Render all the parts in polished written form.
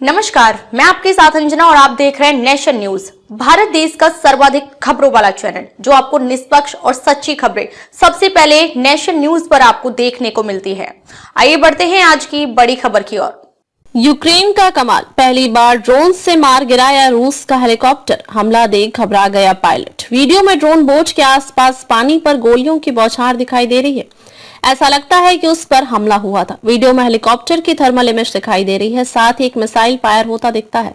नमस्कार, मैं आपके साथ अंजना और आप देख रहे हैं नेशन न्यूज, भारत देश का सर्वाधिक खबरों वाला चैनल जो आपको निष्पक्ष और सच्ची खबरें सबसे पहले नेशन न्यूज पर आपको देखने को मिलती है। आइए बढ़ते हैं आज की बड़ी खबर की ओर। यूक्रेन का कमाल, पहली बार ड्रोन से मार गिराया रूस का हेलीकॉप्टर, हमला देख घबरा गया पायलट। वीडियो में ड्रोन बोझ के आसपास पानी पर गोलियों की बौछार दिखाई दे रही है। ऐसा लगता है कि उस पर हमला हुआ था। वीडियो में हेलीकॉप्टर की थर्मल इमेज दिखाई दे रही है, साथ ही एक मिसाइल फायर होता दिखता है।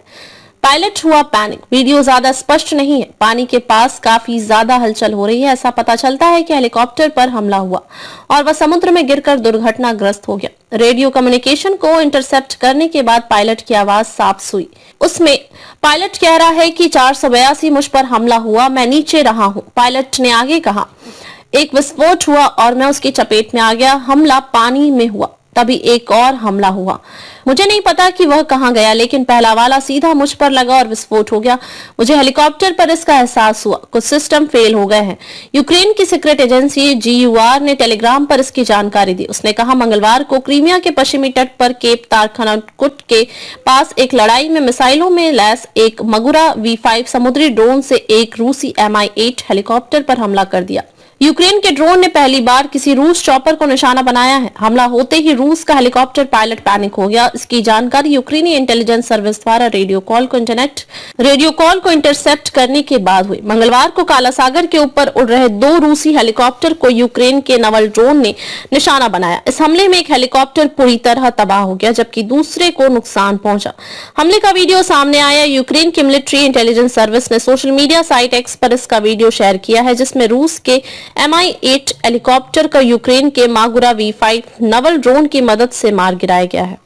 पायलट हुआ पैनिक। वीडियो ज्यादा स्पष्ट नहीं है, पानी के पास काफी ज्यादा हलचल हो रही है। ऐसा पता चलता है कि हेलीकॉप्टर पर हमला हुआ और वह समुद्र में गिरकर दुर्घटनाग्रस्त हो गया। रेडियो कम्युनिकेशन को इंटरसेप्ट करने के बाद पायलट की आवाज साफ हुई। उसमें पायलट कह रहा है कि 482 मुझ पर हमला हुआ, मैं नीचे रहा हूँ। पायलट ने आगे कहा, एक विस्फोट हुआ और मैं उसकी चपेट में आ गया। हमला पानी में हुआ, तभी एक और हमला हुआ। मुझे नहीं पता कि वह कहां गया, लेकिन पहला वाला सीधा मुझ पर लगा और विस्फोट हो गया। मुझे हेलीकॉप्टर पर इसका एहसास हुआ, कुछ सिस्टम फेल हो गए हैं। यूक्रेन की सीक्रेट एजेंसी GUR ने टेलीग्राम पर इसकी जानकारी दी। उसने कहा, मंगलवार को क्रीमिया के पश्चिमी तट पर केप तारखानाकुट के पास एक लड़ाई में मिसाइलों में लैस एक मगुरा V5 समुद्री ड्रोन से एक रूसी Mi-8 हेलीकॉप्टर पर हमला कर दिया। यूक्रेन के ड्रोन ने पहली बार किसी रूस चॉपर को निशाना बनाया है। हमला होते ही रूस का हेलीकॉप्टर पायलट पैनिक हो गया। इसकी जानकारी यूक्रेनी इंटेलिजेंस सर्विस द्वारा रेडियो कॉल को इंटरसेप्ट करने के बाद हुई। मंगलवार को काला सागर के ऊपर उड़ रहे 2 रूसी हेलीकॉप्टर को यूक्रेन के नवल ड्रोन ने निशाना बनाया। इस हमले में एक हेलीकॉप्टर पूरी तरह तबाह हो गया, जबकि दूसरे को नुकसान पहुंचा। हमले का वीडियो सामने आया। यूक्रेन की मिलिट्री इंटेलिजेंस सर्विस ने सोशल मीडिया साइट एक्स पर इसका वीडियो शेयर किया है, जिसमें रूस के Mi-8 हेलीकॉप्टर का यूक्रेन के मागुरा V5 नवल ड्रोन की मदद से मार गिराया गया है।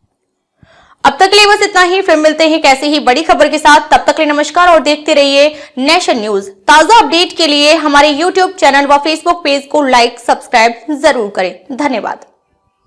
अब तक के लिए बस इतना ही, फिर मिलते हैं कैसी ही बड़ी खबर के साथ। तब तक के लिए नमस्कार और देखते रहिए नेशन न्यूज। ताजा अपडेट के लिए हमारे YouTube चैनल व Facebook पेज को लाइक सब्सक्राइब जरूर करें। धन्यवाद।